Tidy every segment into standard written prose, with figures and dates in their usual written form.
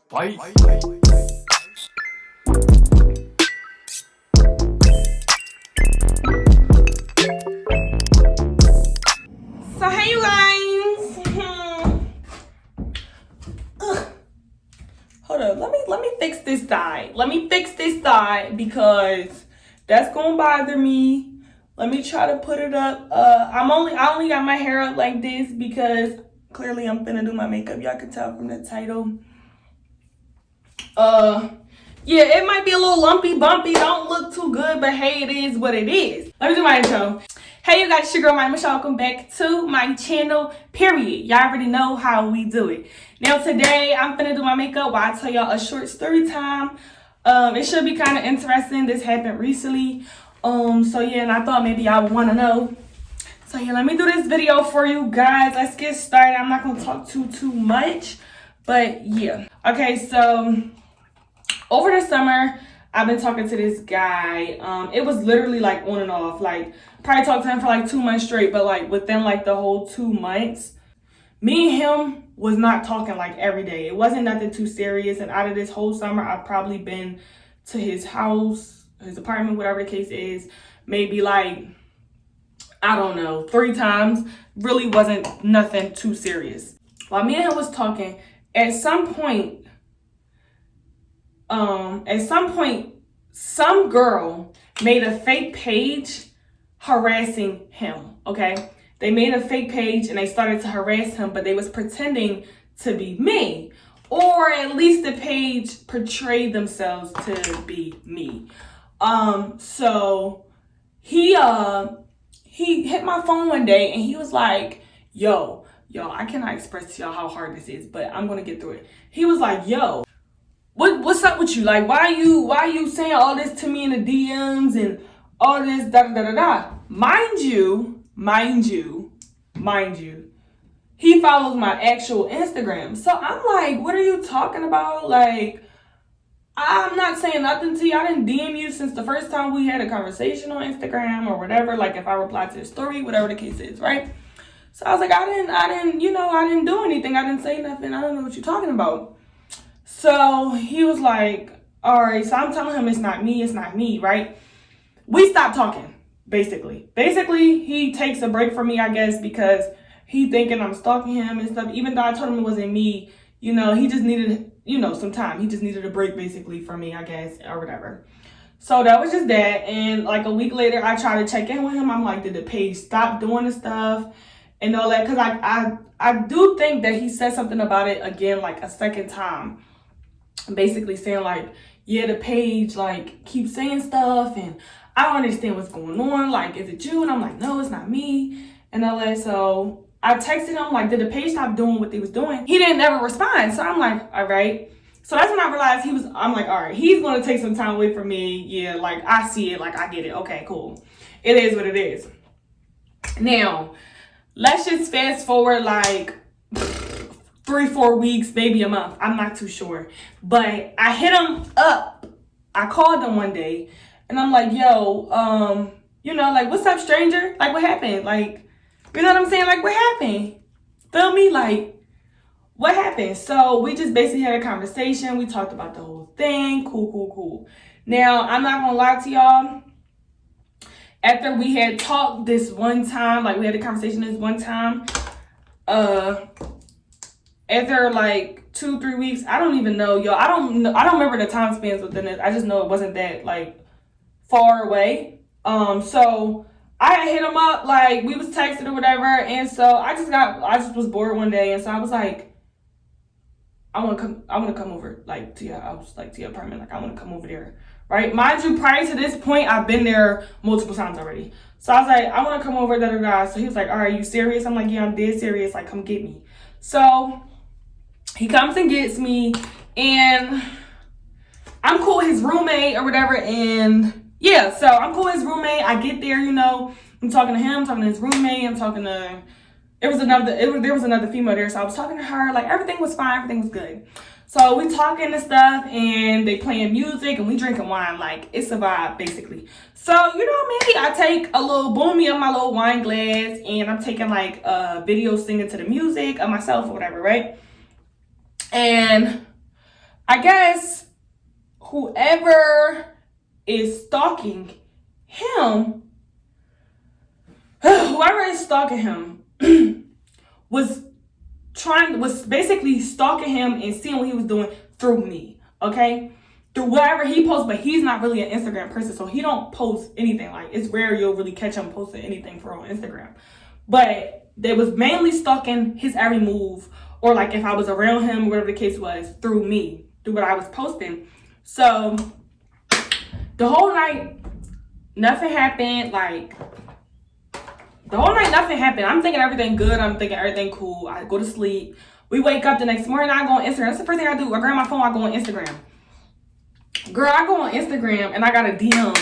Bye. So hey you guys. Hold up, let me fix this side. Let me fix this side because that's gonna bother me. Let me try to put it up. I only got my hair up like this because clearly I'm finna do my makeup. Y'all can tell from the title. Yeah, it might be a little lumpy, bumpy, don't look too good, but hey, it is what it is. Let me do my intro. Hey you guys, it's your girl, my Michelle. Welcome back to my channel, period. Y'all already know how we do it. Now today, I'm finna do my makeup while I tell y'all a short story time. It should be kind of interesting. This happened recently. So yeah, and I thought maybe y'all would want to know. So yeah, let me do this video for you guys. Let's get started. I'm not gonna talk too much, but yeah. Okay, so over the summer, I've been talking to this guy. It was literally like on and off. Like probably talked to him for like 2 months straight, but like within like the whole 2 months, me and him was not talking like every day. It wasn't nothing too serious. And out of this whole summer, I've probably been to his house, his apartment, whatever the case is, maybe like, I don't know, 3 times. Really wasn't nothing too serious. While me and him was talking, at some point, some girl made a fake page harassing him, okay? They made a fake page and they started to harass him, but they was pretending to be me. Or at least the page portrayed themselves to be me. So he hit my phone one day and he was like, yo, I cannot express to y'all how hard this is, but I'm gonna get through it. He was like, yo, what's up with you? Like, why are you saying all this to me in the DMs and all this da. Mind you, he follows my actual Instagram. So I'm like, what are you talking about? Like, I'm not saying nothing to you. I didn't DM you since the first time we had a conversation on Instagram or whatever. Like if I replied to the story, whatever the case is, right? So I was like, I didn't do anything. I didn't say nothing. I don't know what you're talking about. So he was like, all right. So I'm telling him it's not me, right? We stopped talking, basically. Basically, he takes a break from me, I guess, because he thinking I'm stalking him and stuff. Even though I told him it wasn't me, he just needed, some time. He just needed a break, basically, from me, I guess, or whatever. So that was just that. And like a week later, I tried to check in with him. I'm like, did the page stop doing the stuff and all that? Because I do think that he said something about it again, like a second time. Basically saying like, yeah, the page like keeps saying stuff and I don't understand what's going on. Like, is it you? And I'm like, no, it's not me. And all that. So I texted him like, did the page stop doing what they was doing? He didn't ever respond. So I'm like, all right. So that's when I realized I'm like, all right, he's going to take some time away from me. Yeah, like I see it. Like I get it. Okay, cool. It is what it is. Now, let's just fast forward like 3-4 weeks, maybe a month. I'm not too sure. But I hit him up. I called him one day and I'm like, yo, like, what's up, stranger? Like, what happened? Like, you know what I'm saying? Like, what happened? Feel me? Like, what happened? So we just basically had a conversation. We talked about the whole thing. Cool. Now, I'm not going to lie to y'all. After we had talked this one time, like we had a conversation this one time, after like 2-3 weeks, I don't even know, y'all. I don't remember the time spans within it. I just know it wasn't that like far away. So I hit him up, like we was texting or whatever, and so I just was bored one day, and so I was like, I want to come over like to your house, like to your apartment, like I want to come over there, right? Mind you, prior to this point, I've been there multiple times already. So I was like, I want to come over, da. So he was like, all right, you serious? I'm like, yeah, I'm dead serious. Like, come get me. So he comes and gets me, and I'm cool with his roommate or whatever, and yeah, so I'm cool with his roommate. I get there, I'm talking to him, talking to his roommate, I'm talking to, there was another female there, so I was talking to her, like everything was fine, everything was good. So we talking and stuff, and they playing music, and we drinking wine, like it's a vibe, basically. So, maybe I take a little boomy of my little wine glass, and I'm taking like a video singing to the music of myself or whatever, right? And I guess whoever is stalking him, was basically stalking him and seeing what he was doing through me, okay? Through whatever he posts, but he's not really an Instagram person, so he don't post anything. Like, it's rare you'll really catch him posting anything for on Instagram. But they was mainly stalking his every move, or like if I was around him, whatever the case was, through me, through what I was posting. So the whole night, nothing happened. I'm thinking everything good. I'm thinking everything cool. I go to sleep. We wake up the next morning. I go on Instagram. That's the first thing I do. I grab my phone. I go on Instagram. Girl, I go on Instagram and I got a DM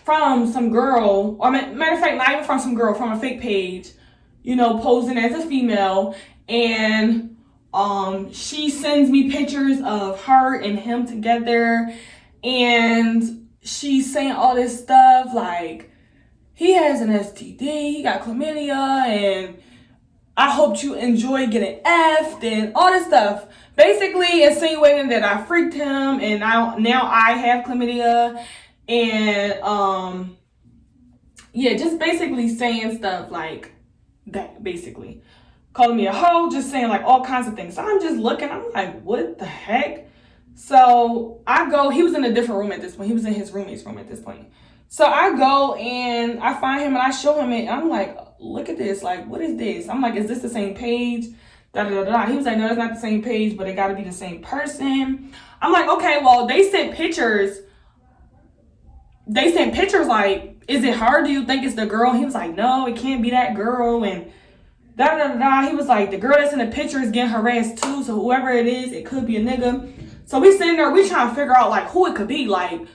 from some girl. Or matter of fact, not even from some girl, from a fake page. You know, posing as a female. And she sends me pictures of her and him together. And she's saying all this stuff like, he has an STD, he got chlamydia, and I hope you enjoy getting effed, and all this stuff. Basically insinuating that I freaked him, and now I have chlamydia, and yeah, just basically saying stuff like that, basically. Calling me a hoe, just saying like all kinds of things. So I'm just looking, I'm like, what the heck? So I go, he was in a different room at this point. He was in his roommate's room at this point. So I go and I find him and I show him it. And I'm like, look at this. Like, what is this? I'm like, is this the same page? Da, da, da, da. He was like, no, it's not the same page, but it got to be the same person. I'm like, okay, well, they sent pictures. Like, is it her? Do you think it's the girl? He was like, no, it can't be that girl. And da, da, da, da. He was like, the girl that's in the picture is getting harassed too. So whoever it is, it could be a nigga. So we sitting there, we trying to figure out like who it could be. Like,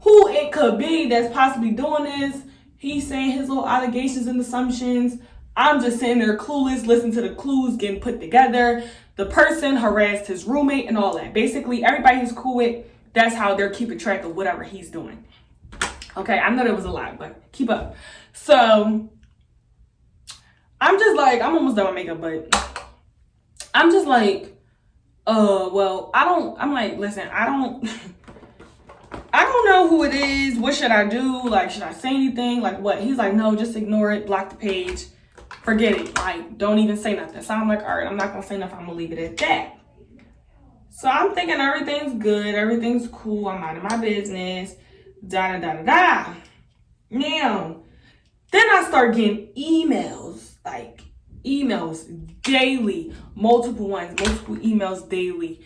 who it could be that's possibly doing this. He's saying his little allegations and assumptions. I'm just sitting there clueless, listening to the clues getting put together. The person harassed his roommate and all that. Basically, everybody he's cool with, that's how they're keeping track of whatever he's doing. Okay, I know that was a lot, but keep up. So, I'm just like, I'm almost done with makeup, but I'm just like, well, I'm like, listen, I don't know who it is. What should I do? Like, should I say anything? Like, what? He's like, no, just ignore it. Block the page. Forget it. Like, don't even say nothing. So I'm like, all right, I'm not going to say nothing. I'm going to leave it at that. So I'm thinking everything's good. Everything's cool. I'm out of my business. Da, da, da, da, da. Now, then I start getting emails. Like, emails daily. Multiple emails daily.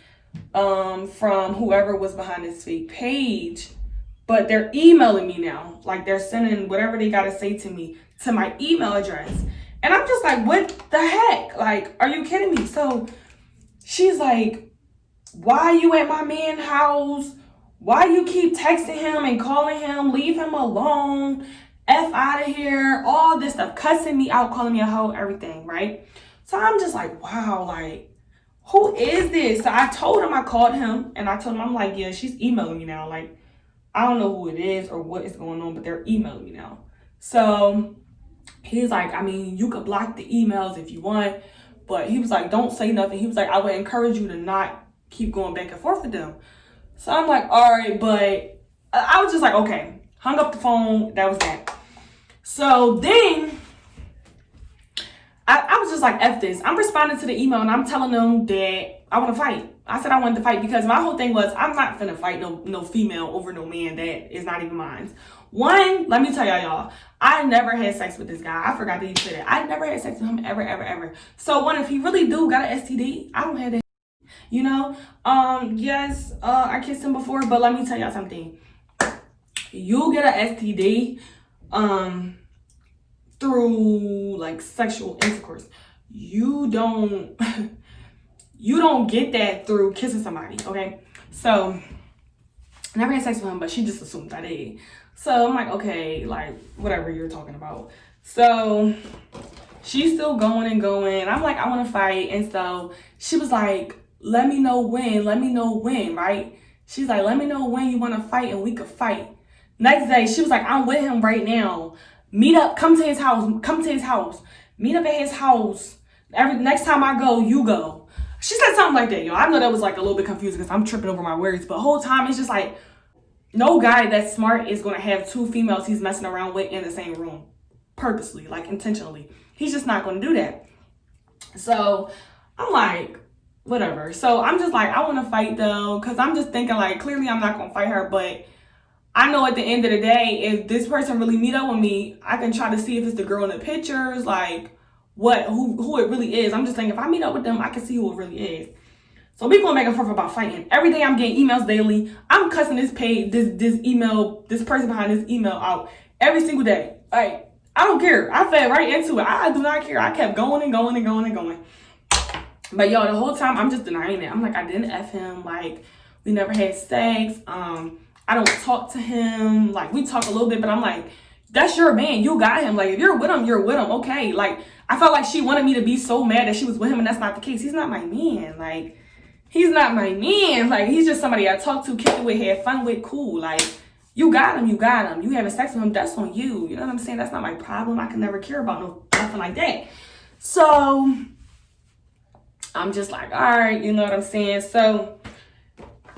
From whoever was behind this fake page, but they're emailing me now. Like, they're sending whatever they gotta say to me to my email address, and I'm just like, what the heck? Like, are you kidding me? So she's like, why you at my man's house? Why you keep texting him and calling him? Leave him alone. F out of here. All this stuff, cussing me out, calling me a hoe, everything, right? So I'm just like, wow, like, who is this? So I called him, and I told him, I'm like, yeah, she's emailing me now. Like, I don't know who it is or what is going on, but they're emailing me now. So he's like, I mean, you could block the emails if you want, but he was like, don't say nothing. He was like, I would encourage you to not keep going back and forth with them. So I'm like, all right, but I was just like, okay. Hung up the phone. That was that. So then I was just like, F this. I'm responding to the email and I'm telling them that I want to fight. I said I wanted to fight because my whole thing was I'm not finna fight no female over no man that is not even mine. One, let me tell y'all, I never had sex with this guy. I forgot that he said that. I never had sex with him ever. So one, if he really do got an STD, I don't have that. You know? Yes, I kissed him before, but let me tell y'all something. You get an STD, through like sexual intercourse. You don't get that through kissing somebody, okay? So I never had sex with him, but she just assumed I did. So I'm like, okay, like whatever you're talking about. So she's still going and going. I'm like, I want to fight. And so she was like, let me know when, right? She's like, let me know when you want to fight and we could fight. Next day, she was like, I'm with him right now. Meet up, come to his house. Meet up at his house. Next time I go, you go. She said something like that, yo. I know that was like a little bit confusing because I'm tripping over my words, but the whole time it's just like, no guy that's smart is going to have two females he's messing around with in the same room purposely, like intentionally. He's just not going to do that. So I'm like, whatever. So I'm just like, I want to fight though, because I'm just thinking like, clearly I'm not going to fight her, but I know at the end of the day, if this person really meet up with me, I can try to see if it's the girl in the pictures, like who it really is. I'm just thinking if I meet up with them, I can see who it really is. So we going back and forth about fighting. Every day I'm getting emails daily. I'm cussing this page, this person behind this email out every single day. Like, I don't care. I fell right into it. I do not care. I kept going and going and going and going. But yo, the whole time I'm just denying it. I'm like, I didn't F him. Like, we never had sex. I don't talk to him. Like, we talk a little bit, but I'm like, that's your man. You got him. Like, if you're with him, you're with him. Okay. Like, I felt like she wanted me to be so mad that she was with him, and that's not the case. He's not my man. Like, he's not my man. Like, he's just somebody I talk to, kick it with, have fun with, cool. Like, you got him. You got him. You having sex with him, that's on you. You know what I'm saying? That's not my problem. I can never care about nothing like that. So, I'm just like, all right, you know what I'm saying? So,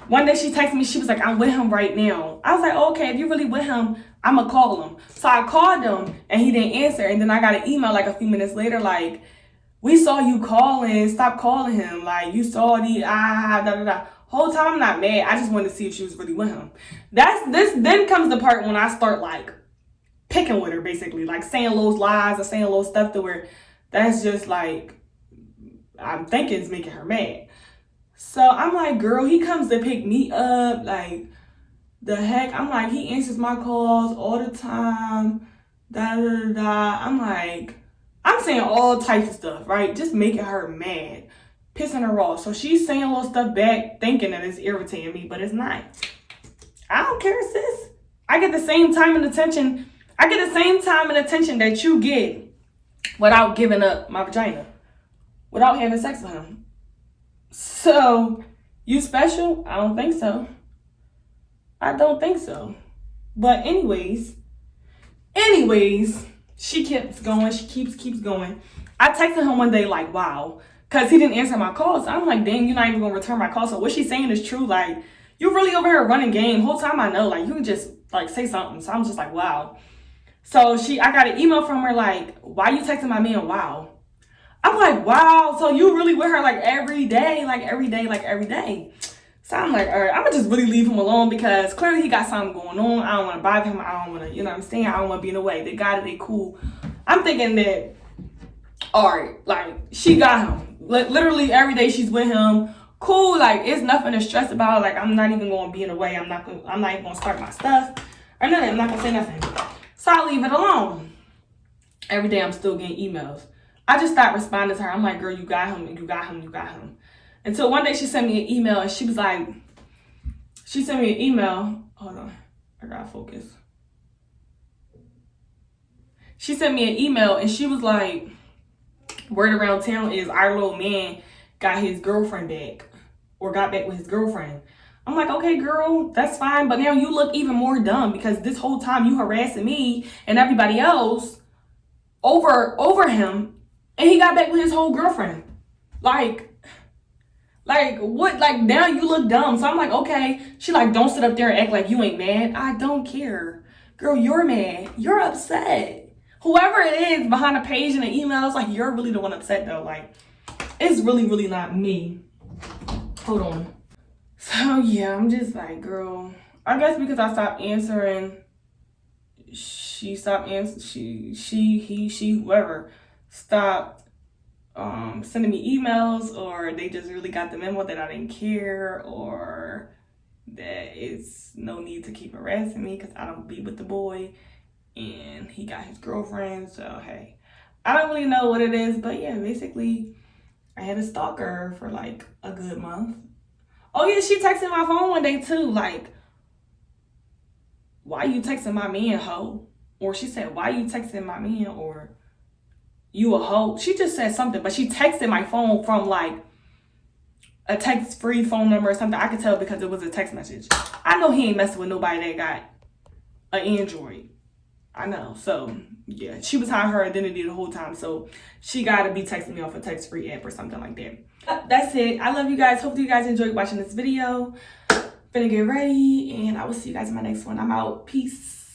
one day she texted me, she was like, I'm with him right now. I was like, okay, if you're really with him, I'm going to call him. So I called him and he didn't answer. And then I got an email like a few minutes later, like, we saw you calling, stop calling him. Like, you saw the, da, da, da. Whole time I'm not mad. I just wanted to see if she was really with him. Then comes the part when I start like picking with her, basically. Like saying little lies or saying little stuff to her. That's just like, I'm thinking it's making her mad. So I'm like, girl, he comes to pick me up. Like, the heck? I'm like, he answers my calls all the time. Da, da, da, da. I'm like, I'm saying all types of stuff, right? Just making her mad. Pissing her off. So she's saying little stuff back, thinking that it's irritating me, but it's not. I don't care, sis. I get the same time and attention. I get the same time and attention that you get without giving up my vagina. Without having sex with him. So, you special? I don't think so. I don't think so. But anyways, she keeps going. She keeps going. I texted him one day like, wow. Because he didn't answer my calls. I'm like, dang, you're not even going to return my call. So what she's saying is true. Like, you're really over here running game. Whole time I know. Like, you can just, like, say something. So I'm just like, wow. So I got an email from her like, why you texting my man, wow? I'm like, wow, so you really with her like every day. So I'm like, all right, I'm gonna just really leave him alone because clearly he got something going on. I don't want to bother him. I don't want to, you know what I'm saying? I don't want to be in the way. They got it, they cool. I'm thinking that, all right, like she got him. Literally every day she's with him. Cool, like it's nothing to stress about. Like I'm not even gonna be in the way. I'm not even gonna start my stuff or nothing. I'm not gonna say nothing. So I leave it alone. Every day I'm still getting emails. I just stopped responding to her. I'm like, girl, you got him. Until one day she sent me an email and she was like, hold on, I gotta focus. She sent me an email and she was like, word around town is our little man got his girlfriend back or got back with his girlfriend. I'm like, okay, girl, that's fine. But now you look even more dumb because this whole time you harassing me and everybody else over him. And he got back with his whole girlfriend. Like what? Like, now you look dumb. So I'm like, okay. She like, don't sit up there and act like you ain't mad. I don't care. Girl, you're mad. You're upset. Whoever it is behind the page and the emails, like, you're really the one upset, though. Like, it's really, really not me. Hold on. So, yeah, I'm just like, girl. I guess because I stopped answering, she stopped answering, she, whoever, stopped sending me emails, or they just really got the memo that I didn't care, or that it's no need to keep harassing me because I don't be with the boy and he got his girlfriend. So hey, I don't really know what it is, but yeah, basically I had a stalker for like a good month. Oh yeah, she texted my phone one day too, like, why you texting my man, hoe? Or she said, why you texting my man? Or you a hoe? She just said something, but she texted my phone from like a text-free phone number or something. I could tell because it was a text message. I know he ain't messing with nobody that got an Android. I know. So yeah, she was hiding her identity the whole time. So she got to be texting me off a text-free app or something like that. That's it. I love you guys. Hopefully you guys enjoyed watching this video. Finna get ready, and I will see you guys in my next one. I'm out. Peace.